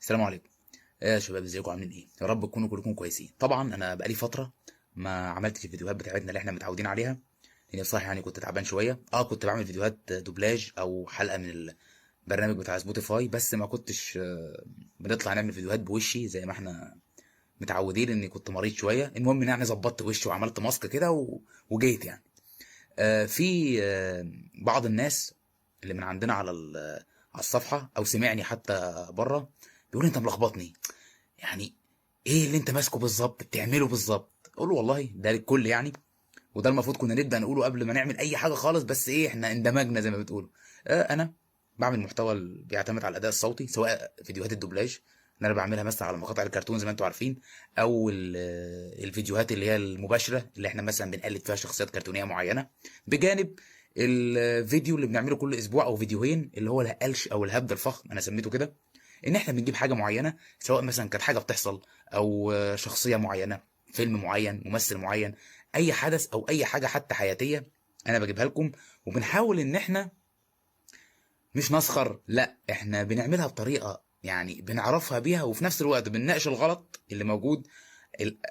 السلام عليكم. ايه يا شباب، ازيكم عاملين ايه؟ يا رب تكونوا كلكم كويسين. طبعا انا بقالي فتره ما عملتش الفيديوهات بتاعتنا اللي احنا متعودين عليها، لان بصراحه يعني كنت تعبان شويه. كنت بعمل فيديوهات دوبلاج او حلقه من البرنامج بتاع سبوتيفاي، بس ما كنتش بنطلع نعمل فيديوهات بوشي زي ما احنا متعودين، اني كنت مريض شويه. المهم ان يعني ظبطت وشي وعملت ماسك كده وجيت يعني. في بعض الناس اللي من عندنا على الصفحه، او سمعني حتى بره، بيقول انت ملخبطني. يعني ايه اللي انت ماسكه بالظبط بتعمله بالظبط؟ اقول له والله ده للكل يعني، وده المفروض كنا نبدا نقوله قبل ما نعمل اي حاجه خالص، بس ايه، احنا اندمجنا زي ما بتقولوا. انا بعمل محتوى بيعتمد على الاداء الصوتي، سواء فيديوهات الدوبلاج اللي انا بعملها مثلا على مقاطع الكرتون زي ما انتم عارفين، او الفيديوهات اللي هي المباشره اللي احنا مثلا بنقلد فيها شخصيات كرتونيه معينه، بجانب الفيديو اللي بنعمله كل اسبوع او فيديوهين اللي هو القلش او الهبد الفخم، انا سميته كده. ان احنا بنجيب حاجه معينه، سواء مثلا كانت حاجه بتحصل، او شخصيه معينه، فيلم معين، ممثل معين، اي حدث او اي حاجه حتى حياتيه، انا بجيبها لكم. وبنحاول ان احنا مش نسخر، لا، احنا بنعملها بطريقه يعني بنعرفها بيها، وفي نفس الوقت بنناقش الغلط اللي موجود،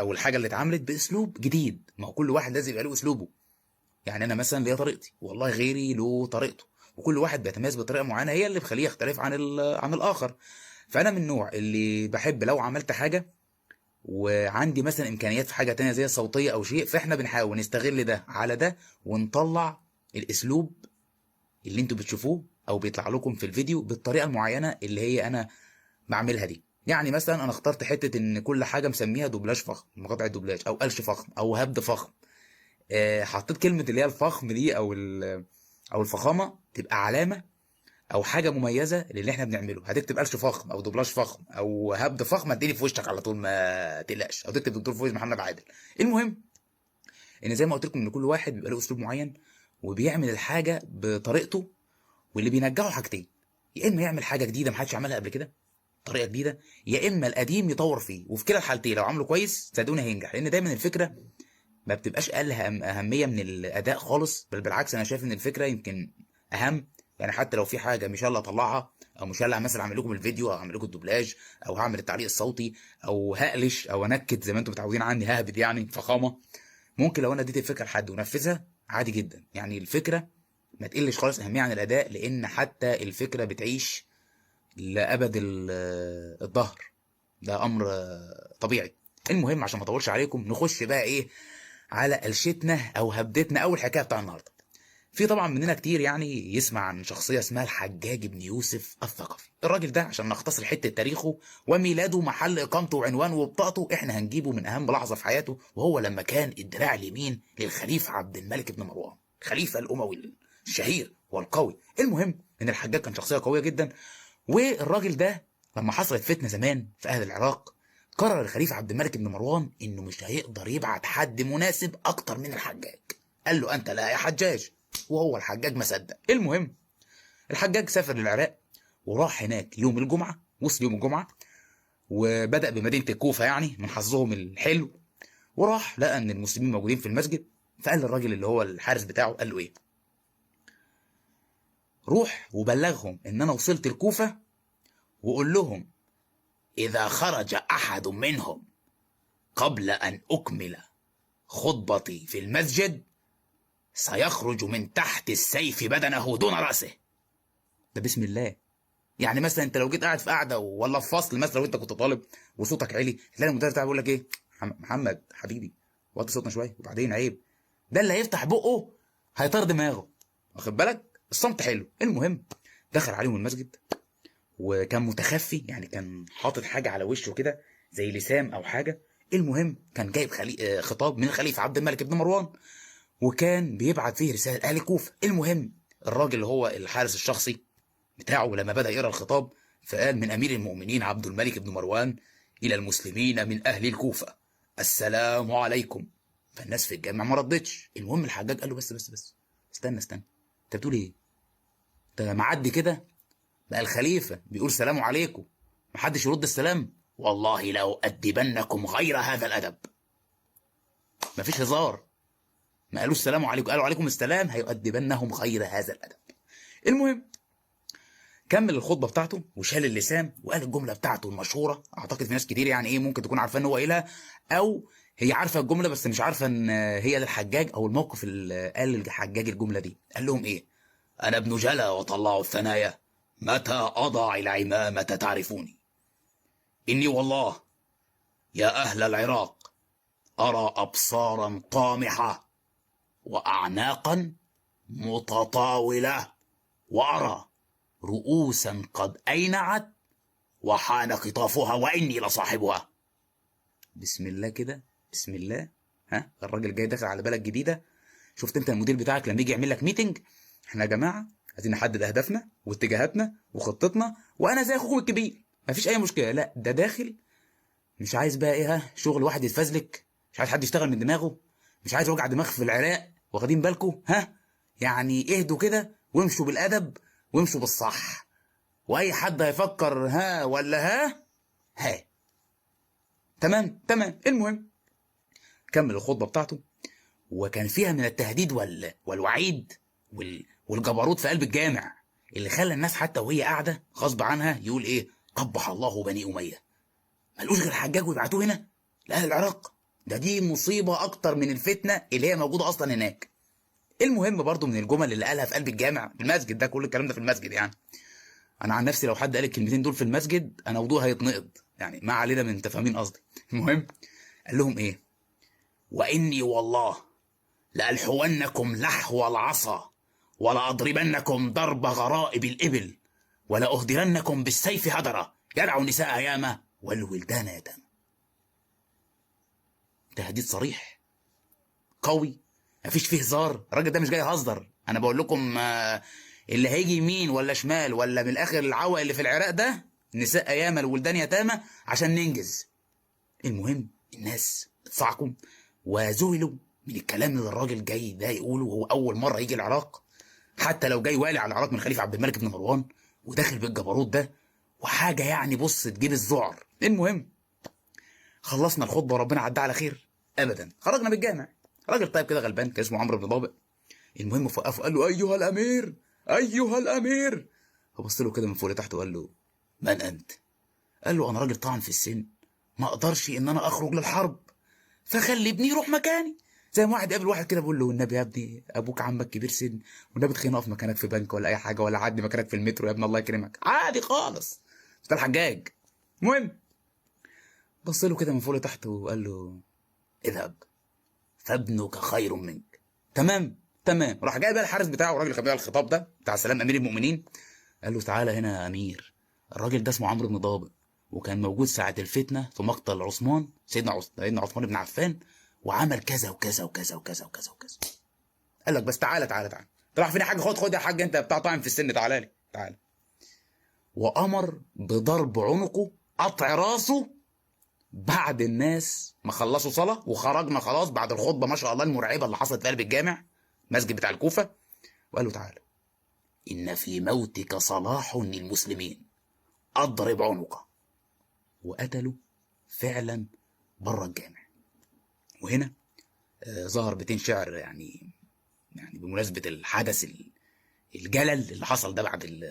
او الحاجه اللي اتعملت باسلوب جديد. ما هو كل واحد لازم يبقى له اسلوبه. يعني انا مثلا ليا طريقتي، والله غيري له طريقته، وكل واحد بيتميز بطريقه معينه هي اللي بخليه يختلف عن الاخر. فانا من النوع اللي بحب لو عملت حاجه وعندي مثلا امكانيات في حاجه تانية زي الصوتيه او شيء، فاحنا بنحاول نستغل ده على ده، ونطلع الاسلوب اللي انتوا بتشوفوه او بيطلع لكم في الفيديو بالطريقه المعينه اللي هي انا بعملها دي. يعني مثلا انا اخترت حته ان كل حاجه مسميها دوبلاج فخم، مقاطع دوبلاج، او قلش فخم، او هبد فخم. حطيت كلمه اللي هي الفخم دي، او الفخامه، تبقى علامه او حاجه مميزه للي احنا بنعمله. هتكتب قلش فخم او دوبلاج فخم او هبد فخم، هتديني في وشك على طول، ما تقلقش. او تكتب دكتور فويس محمد عادل. المهم ان زي ما قلت لكم ان كل واحد بيبقى له اسلوب معين، وبيعمل الحاجه بطريقته. واللي بينجحه حاجتين: يا اما يعمل حاجه جديده محدش عملها قبل كده، طريقه جديده، يا اما القديم يطور فيه. وفي كلا الحالتين لو عمله كويس صدقوني هينجح، لان دايما الفكره ما بتبقاش اقل اهميه من الاداء خالص، بل بالعكس انا شايف ان الفكره يمكن اهم. يعني حتى لو في حاجه مش يلا اطلعها، او مش يلا مثلا اعمل لكم الفيديو، او اعمل لكم الدوبلاج، او هعمل التعليق الصوتي، او هقلش او انكد زي ما انتم متعودين عني، ههبد يعني فخامه، ممكن لو انا اديت الفكره لحد ونفذها عادي جدا. يعني الفكره ما تقلش خالص اهميه عن الاداء، لان حتى الفكره بتعيش لابد الظهر. ده امر طبيعي. المهم عشان ما اطولش عليكم، نخش بقى ايه على قلشتنا او هبدتنا او الحكايه بتاع النهارده. في طبعا مننا كتير يعني يسمع عن شخصيه اسمها الحجاج بن يوسف الثقفي. الراجل ده عشان نختصر حته تاريخه وميلاده، محل اقامته وعنوانه وبطاقته، احنا هنجيبه من اهم لحظه في حياته، وهو لما كان الدراع اليمين للخليفه عبد الملك بن مروان، الخليفه الاموي الشهير والقوي. المهم ان الحجاج كان شخصيه قويه جدا. والراجل ده لما حصلت فتنه زمان في اهل العراق، قرر الخليفه عبد الملك بن مروان انه مش هيقدر يبعت حد مناسب اكتر من الحجاج. قال له انت لا يا حجاج، وهو الحجاج ما صدق. المهم الحجاج سافر للعراق، وراح هناك يوم الجمعه، وصل يوم الجمعه، وبدا بمدينه الكوفه يعني من حظهم الحلو. وراح لقى ان المسلمين موجودين في المسجد، فقال للراجل اللي هو الحارس بتاعه، قال له ايه: روح وبلغهم ان انا وصلت الكوفه، وقول لهم اذا خرج احد منهم قبل ان اكمل خطبتي في المسجد سيخرج من تحت السيف بدنه دون رأسه. ده بسم الله. يعني مثلا انت لو جيت قاعد في قاعده ولا في فصل مثلا، لو انت كنت طالب وصوتك عالي، تلاقي المدرس بتاعك بيقول لك ايه: محمد حبيبي وطي صوتنا شويه، وبعدين عيب. ده اللي هيفتح بقه هيطير دماغه. واخد بالك؟ الصمت حلو. المهم دخل عليهم المسجد، وكان متخفي، يعني كان حاطط حاجه على وشه كده زي لسان او حاجه. المهم كان جايب خطاب من الخليفه عبد الملك بن مروان، وكان بيبعت فيه رساله لاهل الكوفه. المهم الراجل اللي هو الحارس الشخصي بتاعه لما بدا يقرا الخطاب، فقال: من امير المؤمنين عبد الملك بن مروان الى المسلمين من اهل الكوفه، السلام عليكم. فالناس في الجامع ما ردتش. المهم الحجاج قال له: بس استنى، انت بتقول ايه؟ انت معدي كده بقى الخليفه بيقول سلام عليكم، محدش يرد السلام؟ والله لو ادبنكم غير هذا الادب. مفيش هزار. ما قالوش السلام عليكم، قالوا عليكم السلام، هيؤدبنهم غير هذا الادب. المهم كمل الخطبه بتاعته وشال اللسان وقال الجمله بتاعته المشهوره، اعتقد في ناس كتير يعني ايه ممكن تكون عارفه ان هو قايلها، او هي عارفه الجمله بس مش عارفه ان هي للحجاج، او الموقف اللي قال للحجاج الجمله دي. قال لهم ايه؟ انا ابن جلا وطلع الثنايا، متى اضع العمامه تعرفوني. اني والله يا اهل العراق ارى ابصارا طامحه واعناقا متطاوله، وارى رؤوسا قد اينعت وحان قطافها واني لصاحبها. بسم الله كده، بسم الله. ها، الراجل جاي داخل على بلد جديده. شفت انت المدير بتاعك لما يجي يعمل لك ميتنج، احنا يا جماعه عايزين نحدد اهدافنا واتجاهاتنا وخطتنا، وانا زي اخوكم الكبير مفيش اي مشكله. لا، ده داخل مش عايز بقى ايه، ها، شغل واحد يتفزلك، مش عايز حد يشتغل من دماغه، مش عايز وجع دماغ في العراق. واخدين بالكم؟ ها، يعني اهدوا كده وامشوا بالادب وامشوا بالصح، واي حد هيفكر ها ولا ها. تمام تمام. المهم كمل الخطبه بتاعته، وكان فيها من التهديد والوعيد والجبروت في قلب الجامع، اللي خلى الناس حتى وهي قاعده غصب عنها يقول ايه؟ قبح الله بني اميه. ملوش غير حجاج ويبعتوه هنا لاهل العراق؟ دي مصيبه اكتر من الفتنه اللي هي موجوده اصلا هناك. المهم برضو من الجمل اللي قالها في قلب الجامع في المسجد ده، كل الكلام ده في المسجد يعني. انا عن نفسي لو حد قال الكلمتين دول في المسجد انا وضوء هيتنقض يعني، ما علينا من انت فاهمين قصدي. المهم قال لهم ايه؟ واني والله لألحونكم لحو العصا، ولأضربنكم ضرب غرائب الإبل، ولأهدرنكم بالسيف هدرا، يدع النساء ياما والولدان يتامى. تهديد صريح قوي، مفيش فيه هزار. الراجل ده مش جاي يهزر. انا بقول لكم اللي هيجي يمين ولا شمال ولا من الاخر العوق اللي في العراق ده، نساء ياما الولدان يتامى عشان ننجز. المهم الناس اتصعقوا وذهلوا من الكلام اللي الراجل جاي ده يقوله، وهو اول مره يجي العراق، حتى لو جاي والي على العراق من خليفه عبد الملك بن مروان، وداخل بالجبروت ده وحاجه يعني بص تجيب الذعر. المهم خلصنا الخطبه وربنا عدى على خير. ابدا، خرجنا بالجامع. راجل طيب كده غلبان كان اسمه عمرو بن ضابط. المهم وقفه قال له ايها الامير، ايها الامير. فبص له كده من فوق لتحت وقال له من انت؟ قال له انا راجل طعن في السن، ما اقدرش ان انا اخرج للحرب، فخلي ابني يروح مكاني. زي ما واحد قابل واحد كده بيقول له والنبي يا ابني ابوك عمك كبير سن، والنبي تخين اقف مكانك في بنك ولا اي حاجه، ولا عدي مكانك في المترو يا ابني الله يكرمك، عادي خالص. ده الحجاج. المهم بص له كده من فوق لتحت وقال له اذهب فابنك خير منك. تمام تمام. راح جاي بقى الحارس بتاعه، الراجل اللي كان الخطاب ده بتاع سلام امير المؤمنين، قال له تعالى هنا يا امير، الراجل ده اسمه عمرو بن ضابط، وكان موجود ساعة الفتنة في مقتل عثمان، سيدنا عثمان بن عفان، وعمل كذا وكذا وكذا وكذا وكذا وكذا. قال لك بس تعالى تعالى تعالى. انت رايح فين يا حاج؟ خد يا حاج، انت بتاع طعن في السن، تعالى لي تعالى. وامر بضرب عنقه، قطع راسه، بعد الناس ما خلصوا صلاة وخرجنا خلاص بعد الخطبة ما شاء الله المرعبة اللي حصلت في قلب الجامع مسجد بتاع الكوفة. وقال له تعالى إن في موتك صلاح للمسلمين، أضرب عنقه. وقتلوا فعلا بره الجامع. وهنا ظهر بيتين شعر يعني بمناسبة الحدث الجلل اللي حصل ده بعد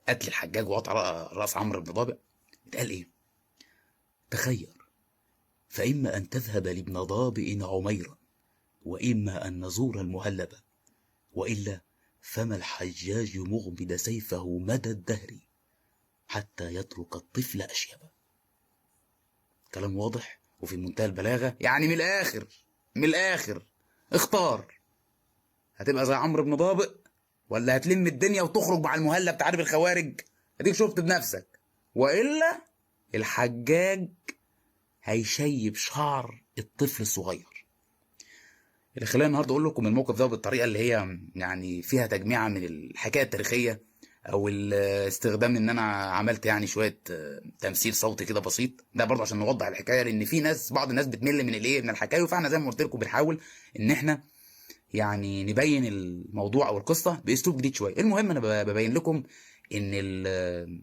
قتل الحجاج وقطع رأس عمرو بن ضابط. اتقال ايه؟ تخير، فإما أن تذهب لابن ضابئ عميرا، وإما أن نزور المهلبة، وإلا فما الحجاج مغمد سيفه مدى الدهر حتى يترك الطفل أشيبا. كلام واضح وفي منتهى البلاغة، يعني من الآخر اختار، هتبقى زي عمرو بن ضابط ولا هتلم الدنيا وتخرج مع المهلب تعرف الخوارج؟ اديك شفت بنفسك. وإلا الحجاج هيشيب شعر الطفل الصغير. اللي خلاني النهارده اقول لكم الموقف ده بالطريقه اللي هي يعني فيها تجميعه من الحكايه التاريخيه، او الاستخدام ان انا عملت يعني شويه تمثيل صوتي كده بسيط، ده برضه عشان نوضح الحكايه، لان في بعض الناس بتمل من الحكايه، فاحنا زي ما قلت لكم بنحاول ان احنا يعني نبين الموضوع او القصه باسلوب جديد شويه. المهم انا ببين لكم ان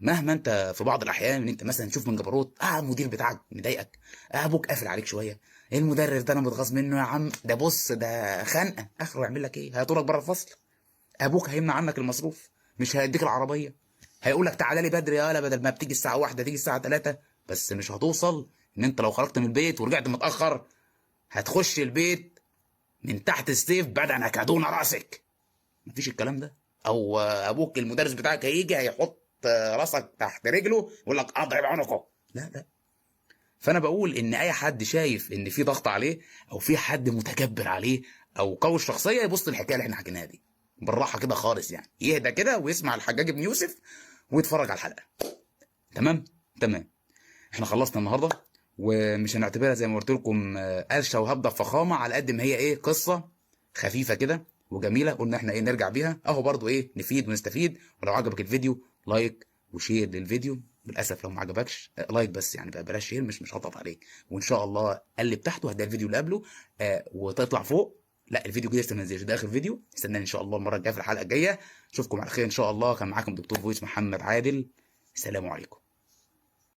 مهما انت في بعض الاحيان ان انت مثلا تشوف من جبروت المدير بتاعك مضايقك، ابوك قافل عليك شويه، المدرس ده انا متغاظ منه يا عم، ده بص ده خنقه، اخره يعمل لك ايه؟ هيطولك بره الفصل، ابوك هيمنع عنك المصروف، مش هيديك العربيه، هيقول لك تعالى لي بدري يالا، بدل ما بتيجي الساعه 1 تيجي الساعه 3. بس مش هتوصل ان انت لو خرجت من البيت ورجعت متاخر هتخش البيت من تحت السيف بدنك دون راسك. مفيش الكلام ده. او ابوك المدرس بتاعك هيجي هيحط راسك تحت رجله يقول لك اضرب عنقه. لا لا. فانا بقول ان اي حد شايف ان في ضغط عليه او في حد متكبر عليه او قوي الشخصيه يبص الحكايه اللي احنا حكيناها دي بالراحه كده خالص، يعني يهدى كده ويسمع الحجاج بن يوسف ويتفرج على الحلقه. تمام تمام. احنا خلصنا النهارده، ومش هنعتبرها زي ما قلت لكم قرشه وهبده فخامه، على قد ما هي ايه قصه خفيفه كده وجميله، قلنا احنا ايه نرجع بيها اهو برضو ايه نفيد ونستفيد. ولو عجبك الفيديو لايك وشير للفيديو. للاسف لو ما عجبكش لايك بس، يعني بقى بلاش شير، مش هضغط عليك. وان شاء الله قلب تحته هتلاقي الفيديو اللي قبله وتطلع فوق. لا الفيديو كده لسه ما نزلش، ده اخر فيديو. استناني ان شاء الله المره الجايه في الحلقه الجايه. اشوفكم على خير ان شاء الله. كان معاكم دكتور فويس محمد عادل. السلام عليكم.